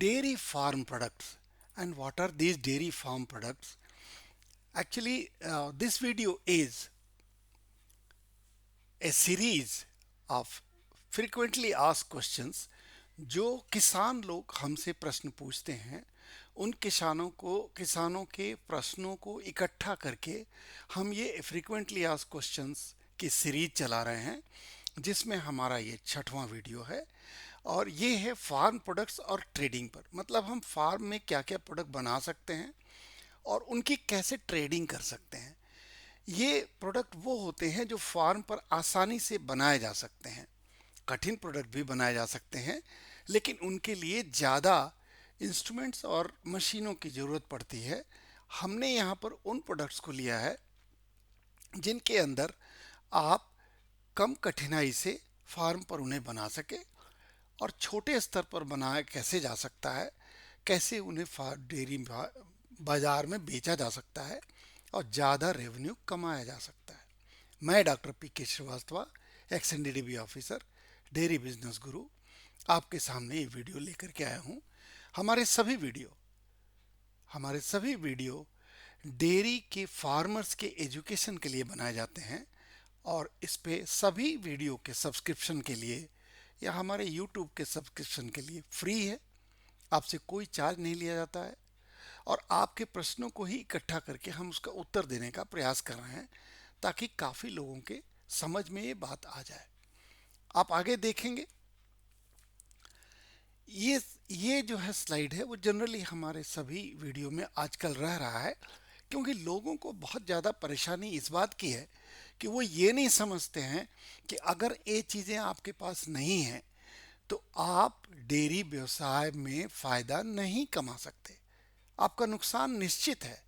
dairy farm products. And what are these dairy farm products? Actually, this video is a series of frequently asked questions जो किसान लोग हमसे प्रश्न पूछते हैं। उन किसानों के प्रश्नों को इकट्ठा करके हम ये फ्रीक्वेंटली आस्क्ड क्वेश्चंस की सीरीज चला रहे हैं, जिसमें हमारा ये 6वां वीडियो है। और ये है फार्म प्रोडक्ट्स और ट्रेडिंग पर, मतलब हम फार्म में क्या क्या प्रोडक्ट बना सकते हैं और उनकी कैसे ट्रेडिंग कर सकते हैं। ये प्रोडक्ट वो होते हैं जो फार्म पर आसानी से बनाए जा सकते हैं। कठिन प्रोडक्ट भी बनाए जा सकते हैं, लेकिन उनके लिए ज़्यादा इंस्ट्रूमेंट्स और मशीनों की ज़रूरत पड़ती है। हमने यहाँ पर उन प्रोडक्ट्स को लिया है जिनके अंदर आप कम कठिनाई से फार्म पर उन्हें बना सके और छोटे स्तर पर बनाया कैसे जा सकता है, कैसे उन्हें डेयरी बाजार में बेचा जा सकता है और ज़्यादा रेवेन्यू कमाया जा सकता है। मैं doctor P K. Srivastava, ex NDDB officer, dairy business guru, आपके सामने ये वीडियो लेकर के आया हूँ। हमारे सभी वीडियो डेयरी के फार्मर्स के एजुकेशन के लिए बनाए जाते हैं और इस पे सभी वीडियो के सब्सक्रिप्शन के लिए या हमारे यूट्यूब के सब्सक्रिप्शन के लिए फ्री है। आपसे कोई चार्ज नहीं लिया जाता है और आपके प्रश्नों को ही इकट्ठा करके हम उसका उत्तर देने का प्रयास कर रहे हैं, ताकि काफ़ी लोगों के समझ में ये बात आ जाए। आप आगे देखेंगे, ये जो है स्लाइड है वो जनरली हमारे सभी वीडियो में आजकल रह रहा है, क्योंकि लोगों को बहुत ज़्यादा परेशानी इस बात की है कि वो ये नहीं समझते हैं कि अगर ये चीज़ें आपके पास नहीं हैं तो आप डेयरी व्यवसाय में फ़ायदा नहीं कमा सकते। आपका नुकसान निश्चित है।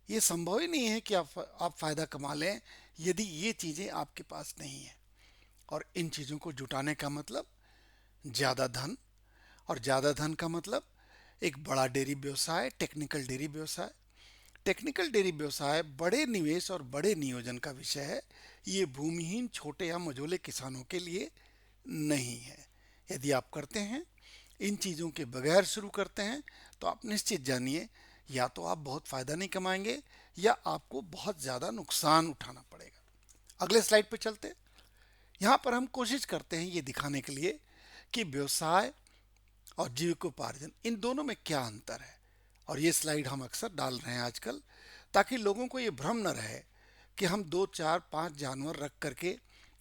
ये संभव ही नहीं है कि आप फ़ायदा कमा लें यदि ये चीज़ें आपके पास नहीं है। और इन चीज़ों को जुटाने का मतलब ज़्यादा धन, और ज़्यादा धन का मतलब एक बड़ा डेयरी व्यवसाय, टेक्निकल डेयरी व्यवसाय। टेक्निकल डेयरी व्यवसाय बड़े निवेश और बड़े नियोजन का विषय है। ये भूमिहीन छोटे या मझोले किसानों के लिए नहीं है। यदि आप करते हैं, इन चीज़ों के बगैर शुरू करते हैं, तो आप निश्चित जानिए या तो आप बहुत फ़ायदा नहीं कमाएंगे या आपको बहुत ज़्यादा नुकसान उठाना पड़ेगा। अगले स्लाइड पे चलते हैं। यहाँ पर हम कोशिश करते हैं ये दिखाने के लिए कि व्यवसाय और जीविकोपार्जन, इन दोनों में क्या अंतर है। और ये स्लाइड हम अक्सर डाल रहे हैं आजकल, ताकि लोगों को ये भ्रम न रहे कि हम 2, 4, 5 जानवर रख करके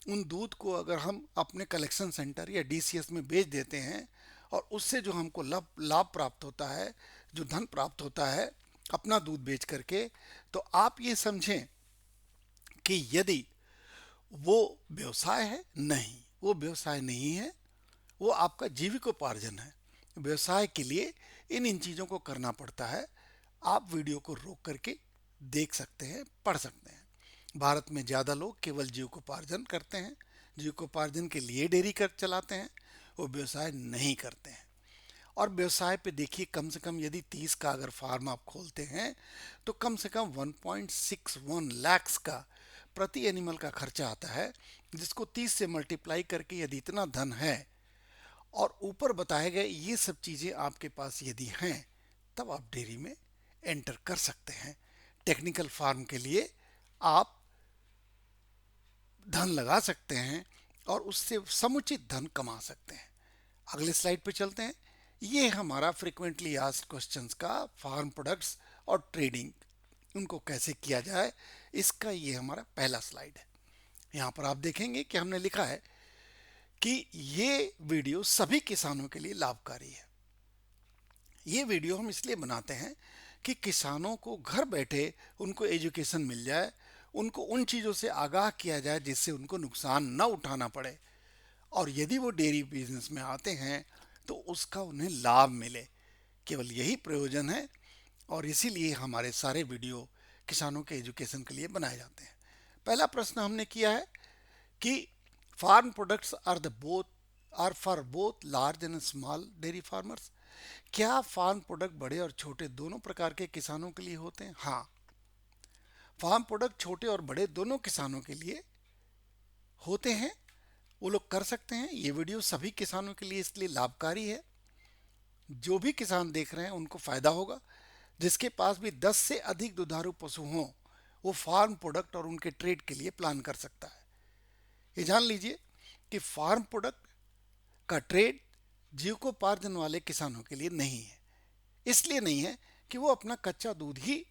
उन दूध को अगर हम अपने कलेक्शन सेंटर या डीसीएस में बेच देते हैं और उससे जो हमको लाभ प्राप्त होता है, जो धन प्राप्त होता है अपना दूध बेच करके, तो आप ये समझें कि यदि वो व्यवसाय है, नहीं, वो व्यवसाय नहीं है, वो आपका जीविकोपार्जन है। व्यवसाय के लिए इन चीज़ों को करना पड़ता है। आप वीडियो को रोक करके देख सकते हैं, पढ़ सकते हैं। भारत में ज़्यादा लोग केवल जीविकोपार्जन करते हैं, जीविकोपार्जन के लिए डेयरी कर चलाते हैं, वो व्यवसाय नहीं करते हैं। और व्यवसाय पे देखिए, कम से कम यदि 30 का अगर फार्म आप खोलते हैं तो कम से कम 1.61 लाख का प्रति एनिमल का खर्चा आता है, जिसको 30 से मल्टीप्लाई करके यदि इतना धन है और ऊपर बताए गए ये सब चीज़ें आपके पास यदि हैं, तब आप डेयरी में एंटर कर सकते हैं। टेक्निकल फार्म के लिए आप धन लगा सकते हैं और उससे समुचित धन कमा सकते हैं। अगले स्लाइड पे चलते हैं। ये हमारा फ्रीक्वेंटली आस्क्ड क्वेश्चंस का फार्म प्रोडक्ट्स और ट्रेडिंग, उनको कैसे किया जाए, इसका ये हमारा पहला स्लाइड है। यहाँ पर आप देखेंगे कि हमने लिखा है कि ये वीडियो सभी किसानों के लिए लाभकारी है। ये वीडियो हम इसलिए बनाते हैं कि किसानों को घर बैठे उनको एजुकेशन मिल जाए, उनको उन चीज़ों से आगाह किया जाए जिससे उनको नुकसान न उठाना पड़े, और यदि वो डेयरी बिजनेस में आते हैं तो उसका उन्हें लाभ मिले। केवल यही प्रयोजन है और इसीलिए हमारे सारे वीडियो किसानों के एजुकेशन के लिए बनाए जाते हैं। पहला प्रश्न हमने किया है कि farm products are for both large and small dairy farmers. क्या फार्म प्रोडक्ट बड़े और छोटे दोनों प्रकार के किसानों के लिए होते हैं? हाँ, फार्म प्रोडक्ट छोटे और बड़े दोनों किसानों के लिए होते हैं, वो लोग कर सकते हैं। ये वीडियो सभी किसानों के लिए इसलिए लाभकारी है। जो भी किसान देख रहे हैं उनको फायदा होगा। जिसके पास भी 10 से अधिक दुधारू पशु हों, वो फार्म प्रोडक्ट और उनके ट्रेड के लिए प्लान कर सकता है। ये जान लीजिए कि फार्म प्रोडक्ट का ट्रेड जीविकोपार्जन वाले किसानों के लिए नहीं है। इसलिए नहीं है कि वो अपना कच्चा दूध ही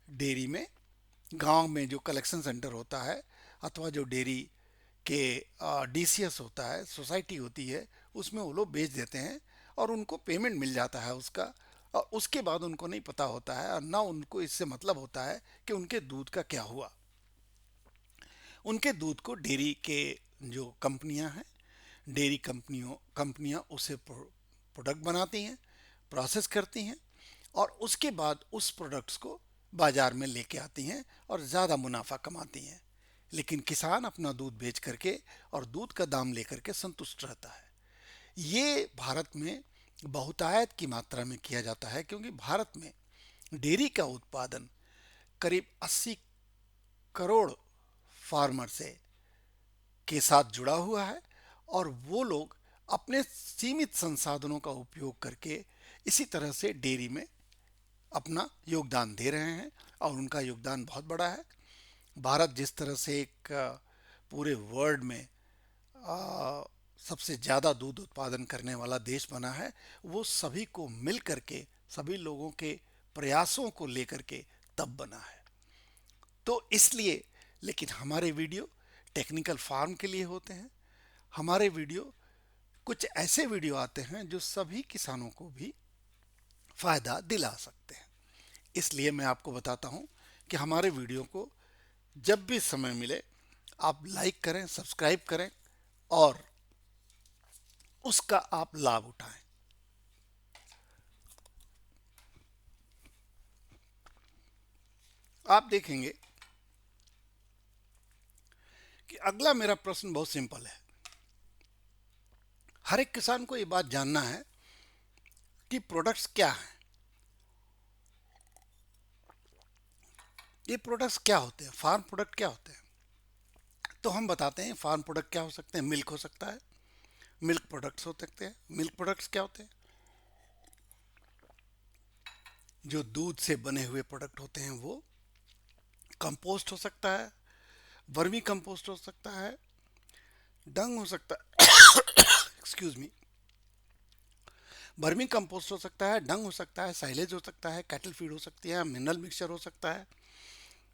डेयरी में, गांव में जो कलेक्शन सेंटर होता है अथवा जो डेयरी के डीसीएस होता है, सोसाइटी होती है, उसमें वो लोग बेच देते हैं और उनको पेमेंट मिल जाता है उसका। और उसके बाद उनको नहीं पता होता है और ना उनको इससे मतलब होता है कि उनके दूध का क्या हुआ। उनके दूध को डेयरी के जो कंपनियां हैं, डेयरी कंपनियां उसे प्रोडक्ट बनाती हैं, प्रोसेस करती हैं और उसके बाद उस प्रोडक्ट्स को बाजार में लेके आती हैं और ज़्यादा मुनाफा कमाती हैं। लेकिन किसान अपना दूध बेच करके और दूध का दाम लेकर के संतुष्ट रहता है। ये भारत में बहुतायत की मात्रा में किया जाता है, क्योंकि भारत में डेयरी का उत्पादन करीब 80 करोड़ फार्मर से के साथ जुड़ा हुआ है और वो लोग अपने सीमित संसाधनों का उपयोग करके इसी तरह से डेयरी में अपना योगदान दे रहे हैं और उनका योगदान बहुत बड़ा है। भारत जिस तरह से एक पूरे वर्ल्ड में सबसे ज़्यादा दूध उत्पादन करने वाला देश बना है, वो सभी को मिल करके, सभी लोगों के प्रयासों को लेकर के तब बना है। तो इसलिए, लेकिन हमारे वीडियो टेक्निकल फार्म के लिए होते हैं। हमारे वीडियो कुछ ऐसे वीडियो आते हैं जो सभी किसानों को भी फायदा दिला सकते हैं। इसलिए मैं आपको बताता हूं कि हमारे वीडियो को जब भी समय मिले आप लाइक करें, सब्सक्राइब करें और उसका आप लाभ उठाएं। आप देखेंगे कि अगला मेरा प्रश्न बहुत सिंपल है। हर एक किसान को ये बात जानना है कि प्रोडक्ट्स क्या हैं। ये प्रोडक्ट्स क्या होते हैं, फार्म प्रोडक्ट क्या होते हैं? तो हम बताते हैं फार्म प्रोडक्ट क्या हो सकते हैं। मिल्क हो सकता है, मिल्क प्रोडक्ट्स हो सकते हैं। मिल्क प्रोडक्ट्स क्या होते हैं? जो दूध से बने हुए प्रोडक्ट होते हैं वो। कंपोस्ट हो सकता है, वर्मी कंपोस्ट हो सकता है, डंग हो सकता है, एक्सक्यूज मी, वर्मी कंपोस्ट हो सकता है, डंग हो सकता है, साइलेज हो सकता है, कैटल फीड हो सकती है, मिनरल मिक्सचर हो सकता है,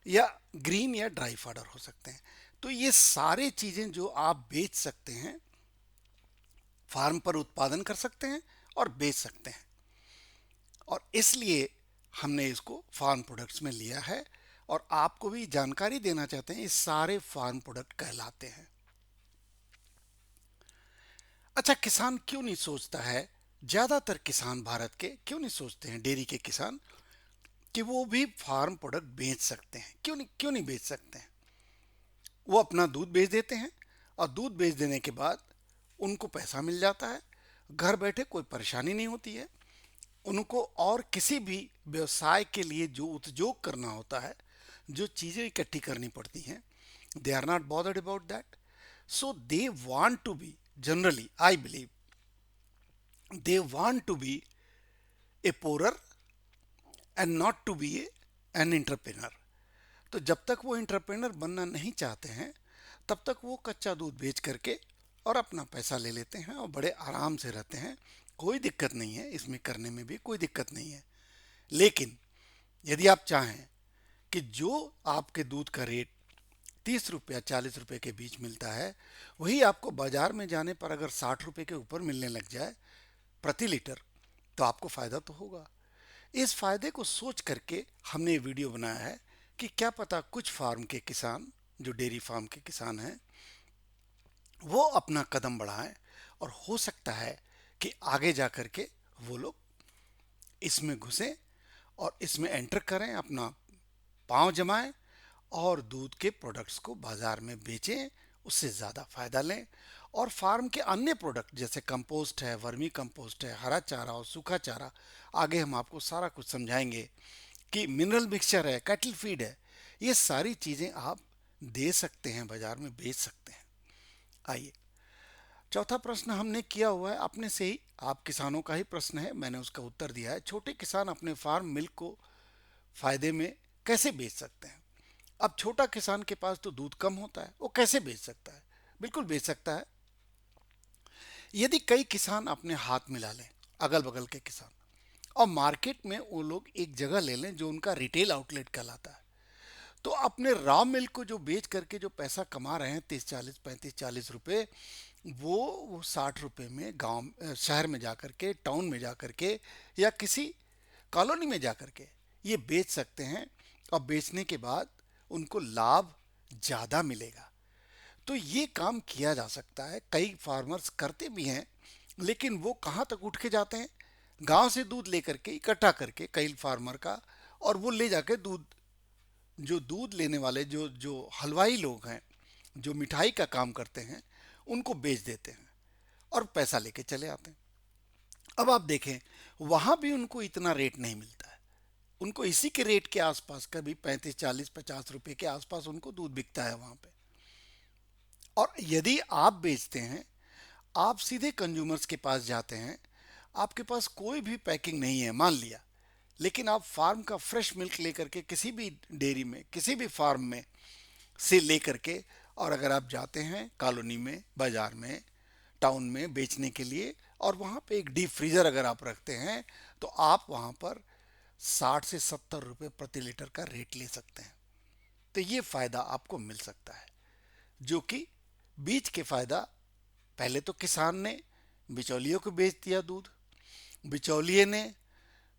या ग्रीन या ड्राई फाडर हो सकते हैं। तो ये सारे चीज़ें जो आप बेच सकते हैं, फार्म पर उत्पादन कर सकते हैं और बेच सकते हैं। और इसलिए हमने इसको फार्म प्रोडक्ट्स में लिया है और आपको भी जानकारी देना चाहते हैं ये सारे फार्म प्रोडक्ट कहलाते हैं। अच्छा, किसान क्यों नहीं सोचता है, ज़्यादातर किसान भारत के क्यों नहीं सोचते हैं, डेयरी के किसान, कि वो भी फार्म प्रोडक्ट बेच सकते हैं? क्यों नहीं बेच सकते हैं? वो अपना दूध बेच देते हैं और दूध बेच देने के बाद उनको पैसा मिल जाता है, घर बैठे कोई परेशानी नहीं होती है उनको। और किसी भी व्यवसाय के लिए जो उद्योग करना होता है, जो चीज़ें इकट्ठी करनी पड़ती हैं, they are not bothered about that. So they want to be, generally I believe, they want to be a poorer and not to be an entrepreneur. तो जब तक वो एंटरप्रेनर बनना नहीं चाहते हैं तब तक वो कच्चा दूध बेच करके और अपना पैसा ले लेते हैं और बड़े आराम से रहते हैं। कोई दिक्कत नहीं है इसमें, करने में भी कोई दिक्कत नहीं है। लेकिन यदि आप चाहें कि जो आपके दूध का रेट 30 रुपया 40 रुपये के बीच मिलता है, वही आपको बाजार में जाने पर अगर 60 रुपये के ऊपर मिलने लग जाए प्रति लीटर, तो आपको फ़ायदा तो होगा। इस फायदे को सोच करके हमने ये वीडियो बनाया है कि क्या पता कुछ फार्म के किसान, जो डेयरी फार्म के किसान हैं, वो अपना कदम बढ़ाएं और हो सकता है कि आगे जा कर के वो लोग इसमें घुसें और इसमें एंटर करें, अपना पांव जमाएं और दूध के प्रोडक्ट्स को बाजार में बेचें, उससे ज़्यादा फायदा लें। और फार्म के अन्य प्रोडक्ट जैसे कंपोस्ट है, वर्मी कंपोस्ट है, हरा चारा और सूखा चारा, आगे हम आपको सारा कुछ समझाएंगे कि मिनरल मिक्सचर है, कैटल फीड है, ये सारी चीज़ें आप दे सकते हैं, बाजार में बेच सकते हैं। आइए, चौथा प्रश्न हमने किया हुआ है अपने से ही, आप किसानों का ही प्रश्न है, मैंने उसका उत्तर दिया है। छोटे किसान अपने फार्म मिल्क को फायदे में कैसे बेच सकते हैं? अब छोटा किसान के पास तो दूध कम होता है, वो कैसे बेच सकता है? बिल्कुल बेच सकता है। यदि कई किसान अपने हाथ मिला लें, अगल बगल के किसान, और मार्केट में वो लोग एक जगह ले लें जो उनका रिटेल आउटलेट कहलाता है, तो अपने रॉ मिल्क को जो बेच करके जो पैसा कमा रहे हैं, 30 40 35 40 रुपए, वो 60 रुपए में गांव शहर में जा करके, टाउन में जा करके, या किसी कॉलोनी में जा करके ये बेच सकते हैं। और बेचने के बाद उनको लाभ ज़्यादा मिलेगा। तो ये काम किया जा सकता है, कई फार्मर्स करते भी हैं। लेकिन वो कहाँ तक उठ के जाते हैं? गांव से दूध लेकर के इकट्ठा करके कई फार्मर का, और वो ले जाके दूध, जो दूध लेने वाले जो जो हलवाई लोग हैं, जो मिठाई का काम करते हैं, उनको बेच देते हैं और पैसा लेके चले आते हैं। अब आप देखें, वहां भी उनको इतना रेट नहीं मिलता है। उनको इसी के रेट के आसपास, कभी 35 40 50 रुपए के आसपास उनको दूध बिकता है वहां पे। और यदि आप बेचते हैं, आप सीधे कंज्यूमर्स के पास जाते हैं, आपके पास कोई भी पैकिंग नहीं है मान लिया, लेकिन आप फार्म का फ्रेश मिल्क लेकर के किसी भी डेयरी में, किसी भी फार्म में से लेकर के, और अगर आप जाते हैं कॉलोनी में, बाजार में, टाउन में बेचने के लिए, और वहाँ पे एक डीप फ्रीजर अगर आप रखते हैं, तो आप वहाँ पर 60 से 70 रुपए प्रति लीटर का रेट ले सकते हैं। तो ये फायदा आपको मिल सकता है, जो कि बीज के फायदा, पहले तो किसान ने बिचौलियों को बेच दिया दूध, बिचौलिए ने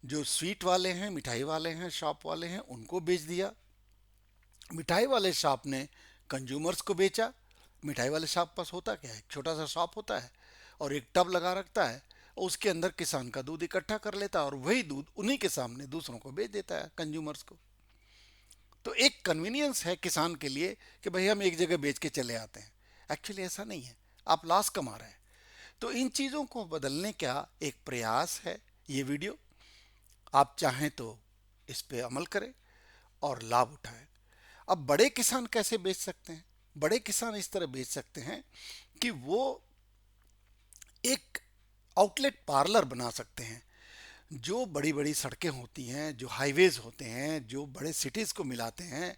जो स्वीट वाले हैं, मिठाई वाले हैं, शॉप वाले हैं, उनको बेच दिया। मिठाई वाले शॉप ने कंज्यूमर्स को बेचा। मिठाई वाले शॉप पास होता क्या है, एक छोटा सा शॉप होता है और एक टब लगा रखता है, और उसके अंदर किसान का दूध इकट्ठा कर लेता है और वही दूध उन्हीं के सामने दूसरों को बेच देता है, कंज्यूमर्स को। तो एक कन्वीनियंस है किसान के लिए कि भाई हम एक जगह बेच के चले आते हैं। एक्चुअली ऐसा नहीं है, आप लॉस कमा रहे हैं। तो इन चीज़ों को बदलने का एक प्रयास है ये वीडियो। आप चाहें तो इस पे अमल करें और लाभ उठाएं। अब बड़े किसान कैसे बेच सकते हैं? बड़े किसान इस तरह बेच सकते हैं कि वो एक आउटलेट पार्लर बना सकते हैं। जो बड़ी बड़ी सड़कें होती हैं, जो हाईवेज होते हैं, जो बड़े सिटीज़ को मिलाते हैं,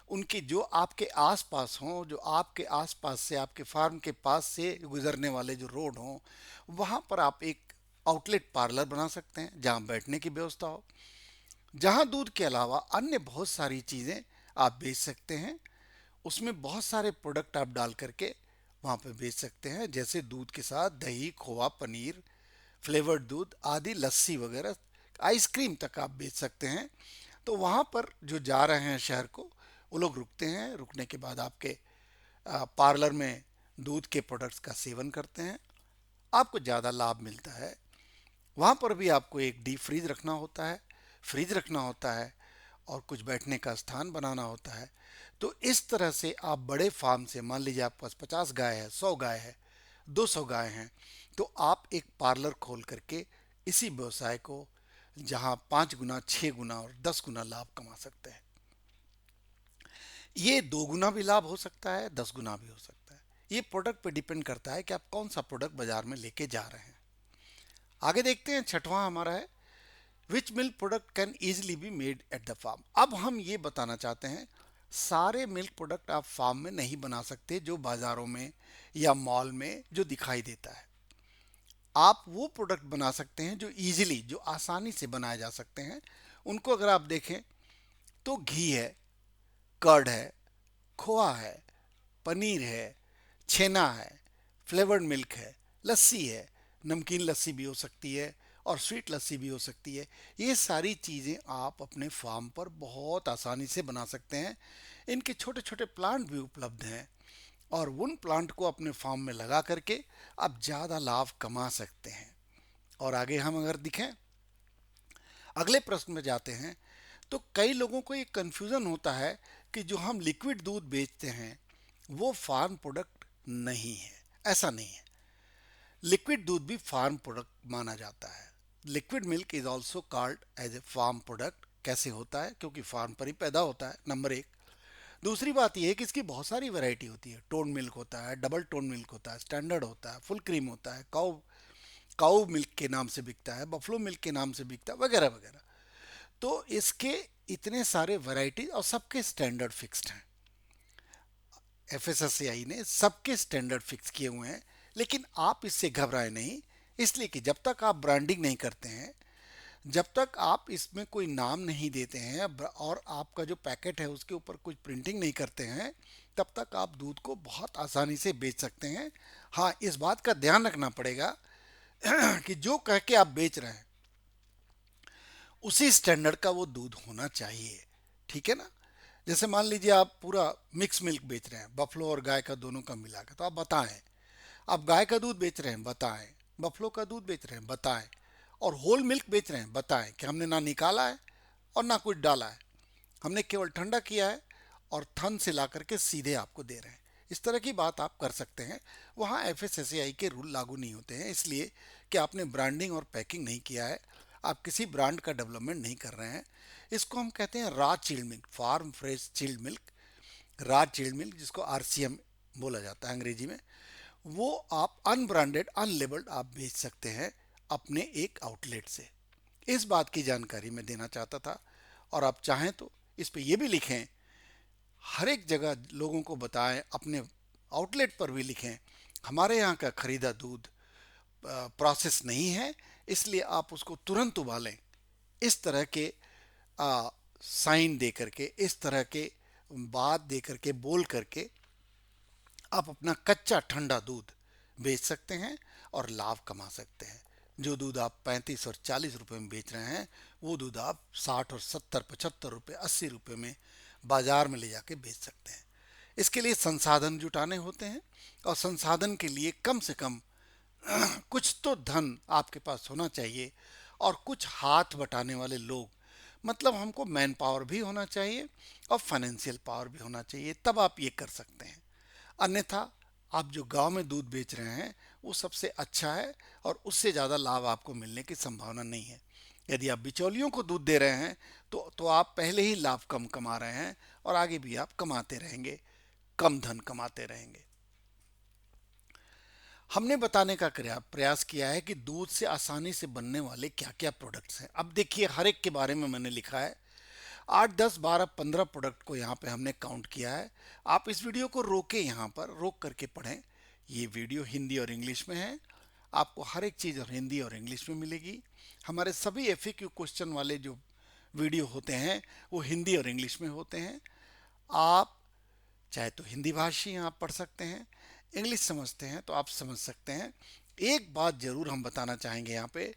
उनकी जो आपके आसपास हों, जो आपके आसपास से, आपके फार्म के पास से गुजरने वाले जो रोड हों, वहाँ पर आप एक आउटलेट पार्लर बना सकते हैं जहाँ बैठने की व्यवस्था हो, जहाँ दूध के अलावा अन्य बहुत सारी चीज़ें आप बेच सकते हैं। उसमें बहुत सारे प्रोडक्ट आप डाल करके वहाँ पे बेच सकते हैं, जैसे दूध के साथ दही, खोआ, पनीर, फ्लेवर्ड दूध आदि, लस्सी वगैरह, आइसक्रीम तक आप बेच सकते हैं। तो वहाँ पर जो जा रहे हैं शहर को, वो लोग रुकते हैं, रुकने के बाद आपके पार्लर में दूध के प्रोडक्ट्स का सेवन करते हैं, आपको ज़्यादा लाभ मिलता है। वहाँ पर भी आपको एक डीप फ्रीज रखना होता है, फ्रिज रखना होता है, और कुछ बैठने का स्थान बनाना होता है। तो इस तरह से आप बड़े फार्म से, मान लीजिए आपके पास 50 गाय है, 100 गाय है, 200 गाय हैं, तो आप एक पार्लर खोल करके इसी व्यवसाय को, जहाँ 5 गुना, 6 गुना और 10 गुना लाभ कमा सकते हैं। ये 2 गुना भी लाभ हो सकता है, 10 गुना भी हो सकता है। ये प्रोडक्ट पे डिपेंड करता है कि आप कौन सा प्रोडक्ट बाजार में लेके जा रहे हैं। आगे देखते हैं, छठवां हमारा है, which milk product can easily be made at the farm. अब हम ये बताना चाहते हैं, सारे मिल्क प्रोडक्ट आप फार्म में नहीं बना सकते जो बाजारों में या मॉल में जो दिखाई देता है। आप वो प्रोडक्ट बना सकते हैं जो इजीली, जो आसानी से बनाए जा सकते हैं। उनको अगर आप देखें तो घी है, कर्ड है, खोआ है, पनीर है, छेना है, फ्लेवर्ड मिल्क है, लस्सी है, नमकीन लस्सी भी हो सकती है और स्वीट लस्सी भी हो सकती है। ये सारी चीज़ें आप अपने फार्म पर बहुत आसानी से बना सकते हैं। इनके छोटे छोटे प्लांट भी उपलब्ध हैं, और उन प्लांट को अपने फार्म में लगा करके आप ज़्यादा लाभ कमा सकते हैं। और आगे हम अगर दिखें, अगले प्रश्न में जाते हैं, तो कई लोगों को एक कन्फ्यूज़न होता है कि जो हम लिक्विड दूध बेचते हैं वो फार्म प्रोडक्ट नहीं है। ऐसा नहीं है, लिक्विड दूध भी फार्म प्रोडक्ट माना जाता है। Liquid milk is also called as a farm product. कैसे होता है? क्योंकि फार्म पर ही पैदा होता है, नंबर एक। दूसरी बात यह है कि इसकी बहुत सारी वैरायटी होती है। टोन मिल्क होता है, डबल टोन मिल्क होता है, स्टैंडर्ड होता है, फुल क्रीम होता है, काउ काऊ मिल्क के नाम से बिकता है, बफलो मिल्क के नाम से बिकता है, वगैरह वगैरह। तो इसके इतने सारे वैरायटी और सबके स्टैंडर्ड फिक्स्ड हैं। एफएसएसएआई ने सबके स्टैंडर्ड फिक्स किए हुए हैं। लेकिन आप इससे घबराए नहीं, इसलिए कि जब तक आप ब्रांडिंग नहीं करते हैं, जब तक आप इसमें कोई नाम नहीं देते हैं और आपका जो पैकेट है उसके ऊपर कुछ प्रिंटिंग नहीं करते हैं, तब तक आप दूध को बहुत आसानी से बेच सकते हैं। हाँ, इस बात का ध्यान रखना पड़ेगा कि जो कह के आप बेच रहे हैं उसी स्टैंडर्ड का वो दूध होना चाहिए। ठीक है ना? जैसे मान लीजिए आप पूरा मिक्स मिल्क बेच रहे हैं, बफलो और गाय का दोनों का मिला के, तो आप बताएं। आप गाय का दूध बेच रहे हैं, बताएं। बफलो का दूध बेच रहे हैं, बताएं। और होल मिल्क बेच रहे हैं, बताएं कि हमने ना निकाला है और ना कुछ डाला है, हमने केवल ठंडा किया है और थन से ला करके सीधे आपको दे रहे हैं। इस तरह की बात आप कर सकते हैं। वहाँ एफएसएसएआई के रूल लागू नहीं होते हैं, इसलिए कि आपने ब्रांडिंग और पैकिंग नहीं किया है, आप किसी ब्रांड का डेवलपमेंट नहीं कर रहे हैं। इसको हम कहते हैं raw chilled milk, farm fresh chilled milk, raw chilled milk, जिसको आरसीएम बोला जाता है अंग्रेजी में। वो आप अनब्रांडेड अनलेबल्ड आप बेच सकते हैं अपने एक आउटलेट से। इस बात की जानकारी मैं देना चाहता था। और आप चाहें तो इस पे ये भी लिखें, हर एक जगह लोगों को बताएं, अपने आउटलेट पर भी लिखें, हमारे यहाँ का खरीदा दूध प्रोसेस नहीं है, इसलिए आप उसको तुरंत उबालें। इस तरह के साइन दे करके, इस तरह के बात दे करके, बोल करके आप अपना कच्चा ठंडा दूध बेच सकते हैं और लाभ कमा सकते हैं। जो दूध आप 35 और 40 रुपए में बेच रहे हैं, वो दूध आप 60 और 70 75 रुपए 80 रुपए में बाजार में ले जाके बेच सकते हैं। इसके लिए संसाधन जुटाने होते हैं, और संसाधन के लिए कम से कम कुछ तो धन आपके पास होना चाहिए और कुछ हाथ बटाने वाले लोग, मतलब हमको मैन पावर भी होना चाहिए और फाइनेंशियल पावर भी होना चाहिए, तब आप ये कर सकते हैं। अन्यथा आप जो गांव में दूध बेच रहे हैं वो सबसे अच्छा है और उससे ज़्यादा लाभ आपको मिलने की संभावना नहीं है। यदि आप बिचौलियों को दूध दे रहे हैं तो आप पहले ही लाभ कम कमा रहे हैं और आगे भी आप कमाते रहेंगे, कम धन कमाते रहेंगे। हमने बताने का प्रयास किया है कि दूध से आसानी से बनने वाले क्या क्या प्रोडक्ट्स हैं। अब देखिए, हर एक के बारे में मैंने लिखा है, 8 10 12 15 प्रोडक्ट को यहाँ पे हमने काउंट किया है। आप इस वीडियो को रोके, यहाँ पर रोक करके पढ़ें। ये वीडियो हिंदी और इंग्लिश में है, आपको हर एक चीज़ और हिंदी और इंग्लिश में मिलेगी। हमारे सभी एफएक्यू क्वेश्चन वाले जो वीडियो होते हैं वो हिंदी और इंग्लिश में होते हैं। आप चाहे तो हिंदी भाषी आप पढ़ सकते हैं, इंग्लिश समझते हैं तो आप समझ सकते हैं। एक बात जरूर हम बताना चाहेंगे यहाँ पे,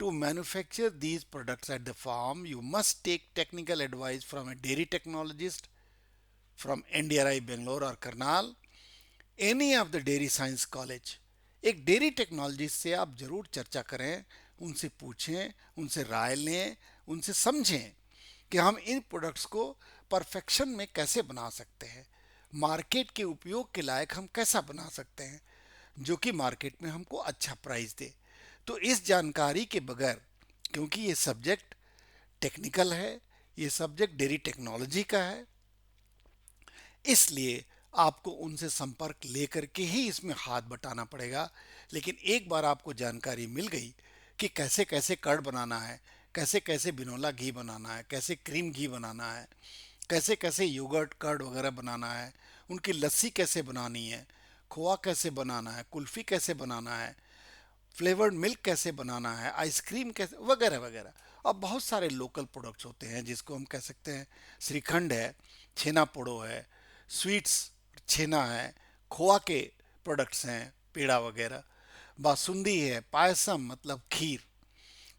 to manufacture these products at the farm you must take technical advice from a dairy technologist from NDRI Bangalore or Karnal, any of the dairy science college। एक डेयरी टेक्नोलॉजिस्ट से आप जरूर चर्चा करें, उनसे पूछें, उनसे राय लें, उनसे समझें कि हम इन प्रोडक्ट्स को परफेक्शन में कैसे बना सकते हैं, मार्केट के उपयोग के लायक हम कैसा बना सकते हैं जो कि मार्केट में हमको अच्छा प्राइस दे। तो इस जानकारी के बगैर, क्योंकि ये सब्जेक्ट टेक्निकल है, ये सब्जेक्ट डेयरी टेक्नोलॉजी का है, इसलिए आपको उनसे संपर्क लेकर के ही इसमें हाथ बटाना पड़ेगा। लेकिन एक बार आपको जानकारी मिल गई कि कैसे कैसे कर्ड बनाना है, कैसे कैसे बिनोला घी बनाना है, कैसे क्रीम घी बनाना है, कैसे कैसे योगर्ट कर्ड वगैरह बनाना है, उनकी लस्सी कैसे बनानी है, खोआ कैसे बनाना है, कुल्फ़ी कैसे बनाना है, फ्लेवर्ड मिल्क कैसे बनाना है, आइसक्रीम कैसे, वगैरह वगैरह। अब बहुत सारे लोकल प्रोडक्ट्स होते हैं जिसको हम कह सकते हैं, श्रीखंड है, छेना पोड़ो है, स्वीट्स छेना है, खोआ के प्रोडक्ट्स हैं, पेड़ा वगैरह, बासुंदी है, पायसम मतलब खीर,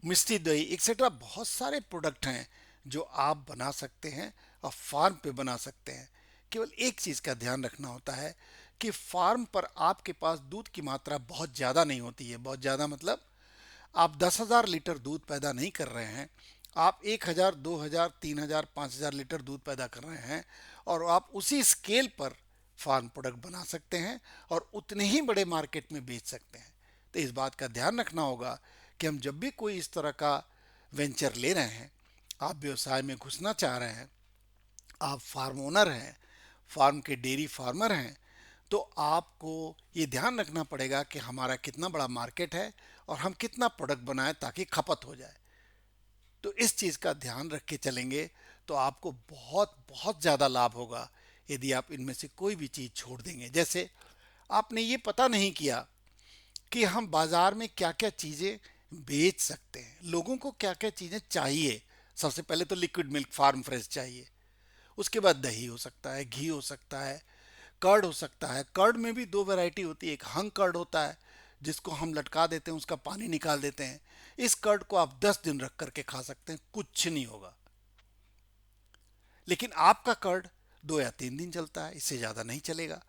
मिष्टी दही एक्सेट्रा, बहुत सारे प्रोडक्ट हैं जो आप बना सकते हैं और फार्म पे बना सकते हैं। केवल एक चीज़ का ध्यान रखना होता है कि फार्म पर आपके पास दूध की मात्रा बहुत ज़्यादा नहीं होती है। बहुत ज़्यादा मतलब आप 10,000 लीटर दूध पैदा नहीं कर रहे हैं, आप 1,000 2,000 3,000 5,000 लीटर दूध पैदा कर रहे हैं, और आप उसी स्केल पर फार्म प्रोडक्ट बना सकते हैं और उतने ही बड़े मार्केट में बेच सकते हैं। तो इस बात का ध्यान रखना होगा कि हम जब भी कोई इस तरह का वेंचर ले रहे हैं, आप व्यवसाय में घुसना चाह रहे हैं, आप फार्म ओनर हैं, फार्म के डेयरी फार्मर हैं, तो आपको ये ध्यान रखना पड़ेगा कि हमारा कितना बड़ा मार्केट है और हम कितना प्रोडक्ट बनाएं ताकि खपत हो जाए। तो इस चीज़ का ध्यान रख के चलेंगे तो आपको बहुत बहुत ज़्यादा लाभ होगा यदि आप इनमें से कोई भी चीज़ छोड़ देंगे। जैसे आपने ये पता नहीं किया कि हम बाजार में क्या क्या चीज़ें बेच सकते हैं, लोगों को क्या क्या चीज़ें चाहिए। सबसे पहले तो लिक्विड मिल्क फार्म फ्रेश चाहिए, उसके बाद दही हो सकता है, घी हो सकता है, कर्ड हो सकता है। कर्ड में भी दो वैरायटी होती है, एक हंग कर्ड होता है जिसको हम लटका देते हैं, उसका पानी निकाल देते हैं। इस कर्ड को आप 10 दिन रख करके खा सकते हैं, कुछ नहीं होगा। लेकिन आपका कर्ड 2 या 3 दिन चलता है, इससे ज़्यादा नहीं चलेगा।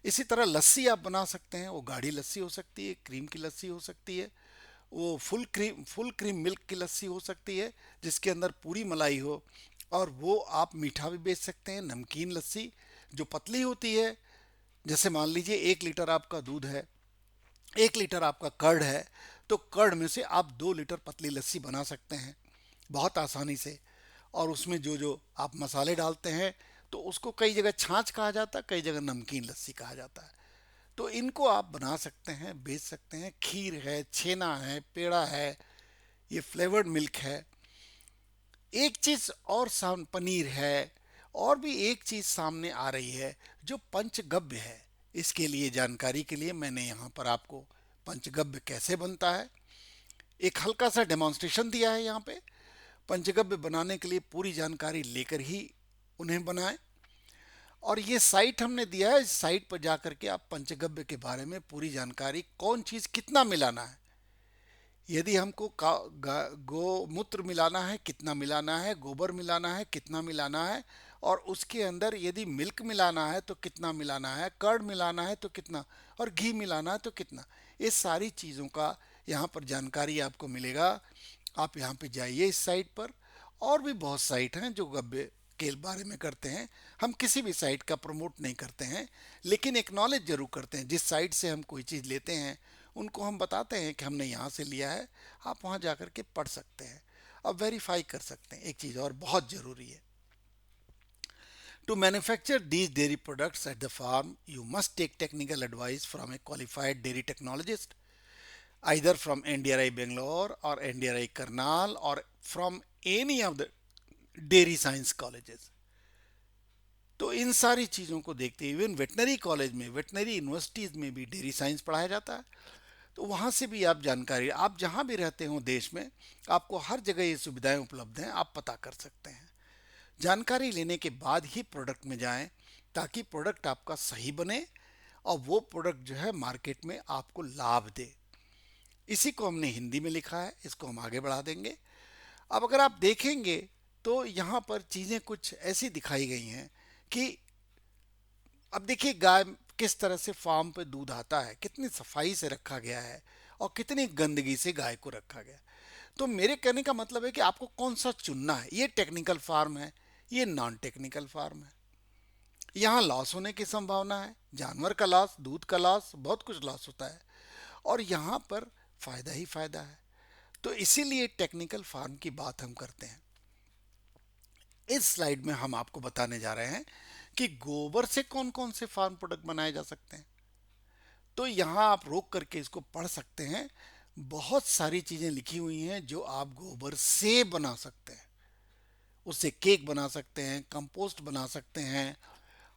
इसी तरह लस्सी आप बना सकते हैं, वो गाढ़ी लस्सी हो सकती है, क्रीम की लस्सी हो सकती है, वो फुल क्रीम मिल्क की लस्सी हो सकती है जिसके अंदर पूरी मलाई हो। और वो आप मीठा भी बेच सकते हैं, नमकीन लस्सी जो पतली होती है। जैसे मान लीजिए 1 लीटर आपका दूध है, 1 लीटर आपका कर्ड है, तो कर्ड में से आप 2 लीटर पतली लस्सी बना सकते हैं बहुत आसानी से। और उसमें जो जो आप मसाले डालते हैं तो उसको कई जगह छाछ कहा जाता है, कई जगह नमकीन लस्सी कहा जाता है। तो इनको आप बना सकते हैं, बेच सकते हैं। खीर है, छेना है, पेड़ा है, ये फ्लेवर्ड मिल्क है। एक चीज और पनीर है। और भी एक चीज सामने आ रही है जो पंचगव्य है। इसके लिए जानकारी के लिए मैंने यहाँ पर आपको पंचगव्य कैसे बनता है एक हल्का सा डेमोन्स्ट्रेशन दिया है यहाँ पे। पंचगव्य बनाने के लिए पूरी जानकारी लेकर ही उन्हें बनाएं। और ये साइट हमने दिया है, इस साइट पर जाकर के आप पंचगव्य के बारे में पूरी जानकारी, कौन चीज़ कितना मिलाना है, यदि हमको गोमूत्र मिलाना है कितना मिलाना है, गोबर मिलाना है कितना मिलाना है, और उसके अंदर यदि मिल्क मिलाना है तो कितना मिलाना है, कर्ड मिलाना है तो कितना, और घी मिलाना है तो कितना, ये सारी चीज़ों का यहाँ पर जानकारी आपको मिलेगा। आप यहाँ पे जाइए इस साइट पर। और भी बहुत साइट हैं जो गव्य के बारे में करते हैं। हम किसी भी साइट का प्रमोट नहीं करते हैं, लेकिन एक्नॉलेज जरूर करते हैं। जिस साइट से हम कोई चीज़ लेते हैं उनको हम बताते हैं कि हमने यहाँ से लिया है, आप वहाँ जा कर के पढ़ सकते हैं और वेरीफाई कर सकते हैं। एक चीज़ और बहुत ज़रूरी है, to manufacture these dairy products at the farm you must take technical advice from a qualified dairy technologist, either from NDRI Bangalore or NDRI Karnal or from any of the dairy science colleges। तो इन सारी चीज़ों को देखते हुए even veterinary college में, veterinary universities में भी dairy science पढ़ाया जाता है। तो वहाँ से भी आप जानकारी, आप जहाँ भी रहते हो देश में, आपको हर जगह ये सुविधाएं उपलब्ध हैं, आप पता कर सकते हैं। जानकारी लेने के बाद ही प्रोडक्ट में जाएं ताकि प्रोडक्ट आपका सही बने और वो प्रोडक्ट जो है मार्केट में आपको लाभ दे। इसी को हमने हिंदी में लिखा है, इसको हम आगे बढ़ा देंगे। अब अगर आप देखेंगे तो यहाँ पर चीज़ें कुछ ऐसी दिखाई गई हैं कि अब देखिए गाय किस तरह से फार्म पे दूध आता है, कितनी सफाई से रखा गया है और कितनी गंदगी से गाय को रखा गया है। तो मेरे कहने का मतलब है कि आपको कौन सा चुनना है, ये टेक्निकल फार्म है, ये नॉन टेक्निकल फार्म है। यहाँ लॉस होने की संभावना है, जानवर का लॉस, दूध का लॉस, बहुत कुछ लॉस होता है। और यहाँ पर फायदा ही फायदा है। तो इसीलिए टेक्निकल फार्म की बात हम करते हैं। इस स्लाइड में हम आपको बताने जा रहे हैं कि गोबर से कौन कौन से फार्म प्रोडक्ट बनाए जा सकते हैं। तो यहाँ आप रोक करके इसको पढ़ सकते हैं। बहुत सारी चीज़ें लिखी हुई हैं जो आप गोबर से बना सकते हैं। उससे केक बना सकते हैं, कंपोस्ट बना सकते हैं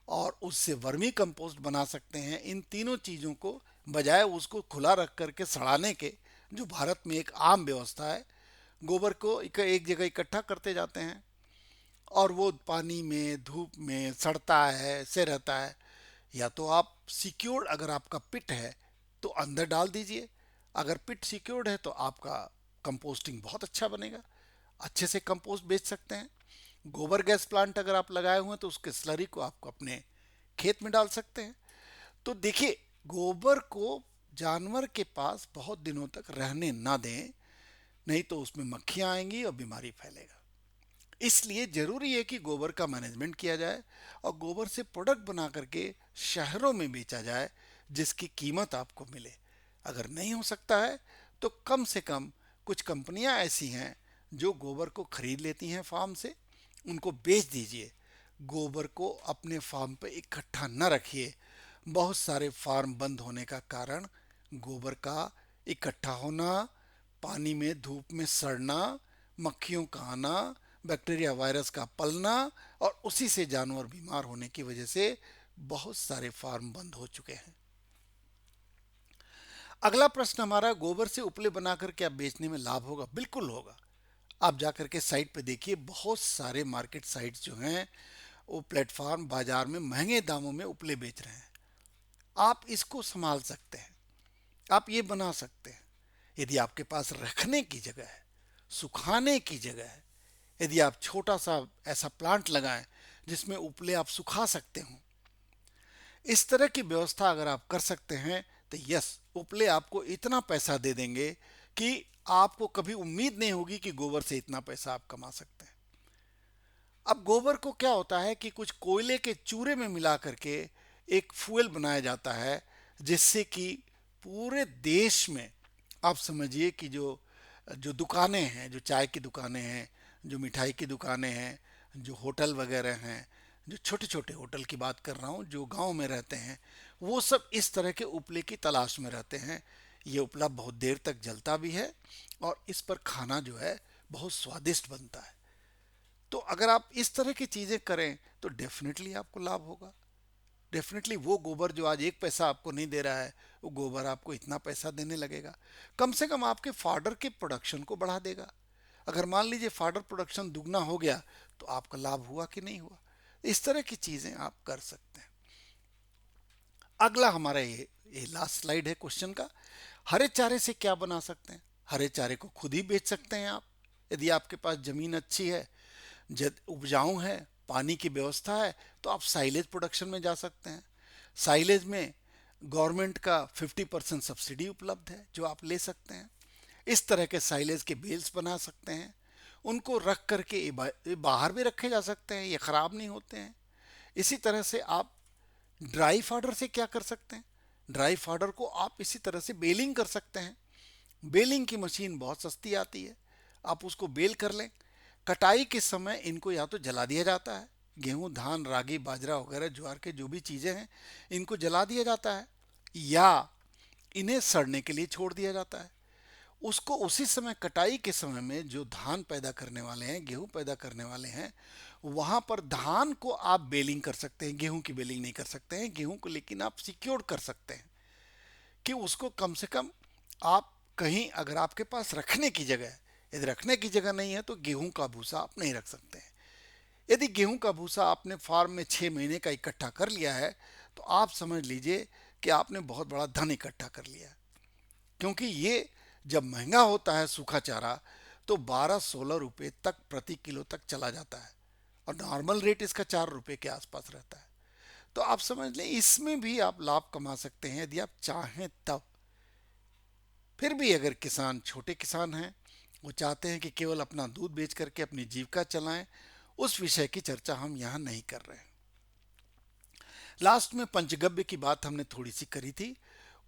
और उससे वर्मी कंपोस्ट बना सकते हैं। इन तीनों चीज़ों को बजाय उसको खुला रख करके सड़ाने के, जो भारत में एक आम व्यवस्था है, गोबर को एक जगह इकट्ठा करते जाते हैं और वो पानी में धूप में सड़ता है, से रहता है। या तो आप सिक्योर्ड, अगर आपका पिट है तो अंदर डाल दीजिए। अगर पिट सिक्योर्ड है तो आपका कंपोस्टिंग बहुत अच्छा बनेगा, अच्छे से कंपोस्ट बेच सकते हैं। गोबर गैस प्लांट अगर आप लगाए हुए हैं तो उसके स्लरी को आप अपने खेत में डाल सकते हैं। तो देखिए, गोबर को जानवर के पास बहुत दिनों तक रहने ना दें, नहीं तो उसमें मक्खियाँ आएंगी और बीमारी फैलेगा। इसलिए जरूरी है कि गोबर का मैनेजमेंट किया जाए और गोबर से प्रोडक्ट बना करके शहरों में बेचा जाए जिसकी कीमत आपको मिले। अगर नहीं हो सकता है तो कम से कम कुछ कंपनियां ऐसी हैं जो गोबर को खरीद लेती हैं फार्म से, उनको बेच दीजिए। गोबर को अपने फार्म पर इकट्ठा न रखिए। बहुत सारे फार्म बंद होने का कारण गोबर का इकट्ठा होना, पानी में धूप में सड़ना, मक्खियों का आना, बैक्टीरिया वायरस का पलना और उसी से जानवर बीमार होने की वजह से बहुत सारे फार्म बंद हो चुके हैं। अगला प्रश्न हमारा, गोबर से उपले बनाकर क्या बेचने में लाभ होगा? बिल्कुल होगा। आप जाकर के साइट पे देखिए, बहुत सारे मार्केट साइट्स जो हैं वो प्लेटफॉर्म बाजार में महंगे दामों में उपले बेच रहे हैं। आप इसको संभाल सकते हैं, आप ये बना सकते हैं। यदि आपके पास रखने की जगह है, सुखाने की जगह है, यदि आप छोटा सा ऐसा प्लांट लगाएं जिसमें उपले आप सुखा सकते हो, इस तरह की व्यवस्था अगर आप कर सकते हैं तो यस, उपले आपको इतना पैसा दे देंगे कि आपको कभी उम्मीद नहीं होगी कि गोबर से इतना पैसा आप कमा सकते हैं। अब गोबर को क्या होता है कि कुछ कोयले के चूरे में मिला करके एक फ्यूल बनाया जाता है, जिससे कि पूरे देश में आप समझिए कि जो जो दुकानें हैं, जो चाय की दुकानें हैं, जो मिठाई की दुकानें हैं, जो होटल वगैरह हैं, जो छोटे छोटे होटल की बात कर रहा हूँ, जो गांव में रहते हैं, वो सब इस तरह के उपले की तलाश में रहते हैं। ये उपला बहुत देर तक जलता भी है और इस पर खाना जो है बहुत स्वादिष्ट बनता है। तो अगर आप इस तरह की चीज़ें करें तो डेफिनेटली आपको लाभ होगा। डेफिनेटली वो गोबर जो आज एक पैसा आपको नहीं दे रहा है, वो गोबर आपको इतना पैसा देने लगेगा। कम से कम आपके फाडर के प्रोडक्शन को बढ़ा देगा। अगर मान लीजिए फाडर प्रोडक्शन दुगना हो गया तो आपका लाभ हुआ कि नहीं हुआ। इस तरह की चीज़ें आप कर सकते हैं। अगला हमारा ये लास्ट स्लाइड है क्वेश्चन का। हरे चारे से क्या बना सकते हैं? हरे चारे को खुद ही बेच सकते हैं आप। यदि आपके पास ज़मीन अच्छी है, जब उपजाऊ है, पानी की व्यवस्था है, तो आप साइलेज प्रोडक्शन में जा सकते हैं। साइलेज में गवर्नमेंट का 50% सब्सिडी उपलब्ध है जो आप ले सकते हैं। इस तरह के साइलेज के बेल्स बना सकते हैं। उनको रख करके ये बाहर भी रखे जा सकते हैं, ये ख़राब नहीं होते हैं। इसी तरह से आप ड्राई फाडर से क्या कर सकते हैं? ड्राई फाडर को आप इसी तरह से बेलिंग कर सकते हैं। बेलिंग की मशीन बहुत सस्ती आती है, आप उसको बेल कर लें। कटाई के समय इनको या तो जला दिया जाता है, गेहूं, धान, रागी, बाजरा वगैरह ज्वार के जो भी चीज़ें हैं इनको जला दिया जाता है, या इन्हें सड़ने के लिए छोड़ दिया जाता है। उसको उसी समय, कटाई के समय में जो धान पैदा करने वाले हैं, गेहूं पैदा करने वाले हैं, वहां पर धान को आप बेलिंग कर सकते हैं। गेहूं की बेलिंग नहीं कर सकते हैं गेहूं को, लेकिन आप सिक्योर कर सकते हैं कि उसको कम से कम आप कहीं, अगर आपके पास रखने की जगह है, यदि रखने की जगह नहीं है तो गेहूं का भूसा आप नहीं रख सकते हैं। यदि गेहूं का भूसा आपने फार्म में 6 महीने का इकट्ठा कर लिया है तो आप समझ लीजिए कि आपने बहुत बड़ा धन इकट्ठा कर लिया है। क्योंकि ये जब महंगा होता है सूखा चारा तो 12-16 रुपए तक प्रति किलो तक चला जाता है, और नॉर्मल रेट इसका 4 रुपए के आसपास रहता है। तो आप समझ लें इसमें भी आप लाभ कमा सकते हैं यदि आप चाहें तब। फिर भी अगर किसान, छोटे किसान हैं, वो चाहते हैं कि केवल अपना दूध बेच करके अपनी जीविका चलाएं, उस विषय की चर्चा हम यहाँ नहीं कर रहे हैं। लास्ट में पंचगव्य की बात हमने थोड़ी सी करी थी।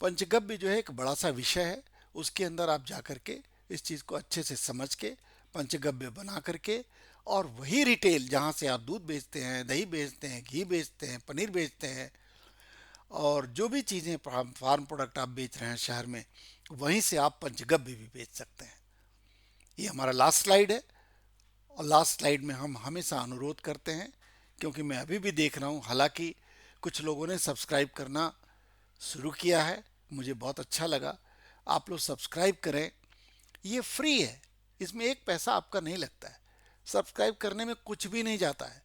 पंचगव्य जो है एक बड़ा सा विषय है, उसके अंदर आप जा करके इस चीज़ को अच्छे से समझ के पंचगव्य बना करके, और वही रिटेल जहाँ से आप दूध बेचते हैं, दही बेचते हैं, घी बेचते हैं, पनीर बेचते हैं, और जो भी चीज़ें फार्म प्रोडक्ट आप बेच रहे हैं शहर में, वहीं से आप पंचगव्य भी बेच सकते हैं। ये हमारा लास्ट स्लाइड है, और लास्ट स्लाइड में हम हमेशा अनुरोध करते हैं, क्योंकि मैं अभी भी देख रहा हूँ, हालांकि कुछ लोगों ने सब्सक्राइब करना शुरू किया है, मुझे बहुत अच्छा लगा। आप लोग सब्सक्राइब करें, ये फ्री है, इसमें एक पैसा आपका नहीं लगता है। सब्सक्राइब करने में कुछ भी नहीं जाता है।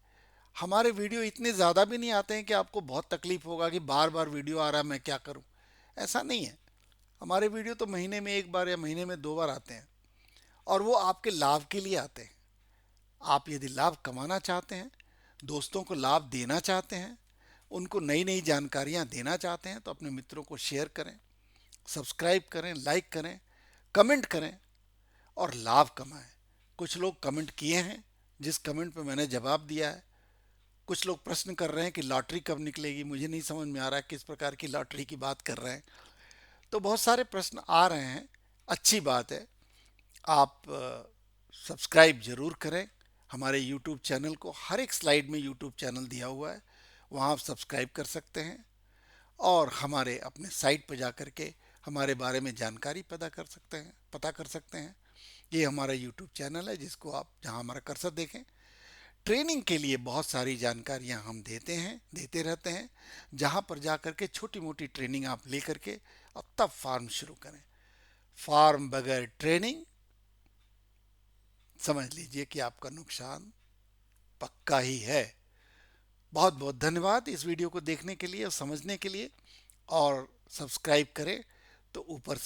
हमारे वीडियो इतने ज़्यादा भी नहीं आते हैं कि आपको बहुत तकलीफ होगा कि बार बार वीडियो आ रहा है, मैं क्या करूं। ऐसा नहीं है। हमारे वीडियो तो महीने में एक बार या महीने में 2 बार आते हैं, और वो आपके लाभ के लिए आते हैं। आप यदि लाभ कमाना चाहते हैं, दोस्तों को लाभ देना चाहते हैं, उनको नई नई जानकारियां देना चाहते हैं, तो अपने मित्रों को शेयर करें, सब्सक्राइब करें, लाइक करें, कमेंट करें और लाभ कमाएं। कुछ लोग कमेंट किए हैं, जिस कमेंट पे मैंने जवाब दिया है। कुछ लोग प्रश्न कर रहे हैं कि लॉटरी कब निकलेगी, मुझे नहीं समझ में आ रहा है किस प्रकार की लॉटरी की बात कर रहे हैं। तो बहुत सारे प्रश्न आ रहे हैं, अच्छी बात है। आप सब्सक्राइब ज़रूर करें हमारे यूट्यूब चैनल को। हर एक स्लाइड में यूट्यूब चैनल दिया हुआ है, वहाँ आप सब्सक्राइब कर सकते हैं, और हमारे अपने साइट पर जा कर के हमारे बारे में जानकारी पता कर सकते हैं। ये हमारा यूट्यूब चैनल है जिसको आप जहां हमारा कर्सर देखें। ट्रेनिंग के लिए बहुत सारी जानकारियां हम देते रहते हैं, जहां पर जा कर के छोटी मोटी ट्रेनिंग आप ले करके और तब फार्म शुरू करें। फार्म बगैर ट्रेनिंग, समझ लीजिए कि आपका नुकसान पक्का ही है। बहुत बहुत धन्यवाद इस वीडियो को देखने के लिए और समझने के लिए। और सब्सक्राइब करें तो ऊपर से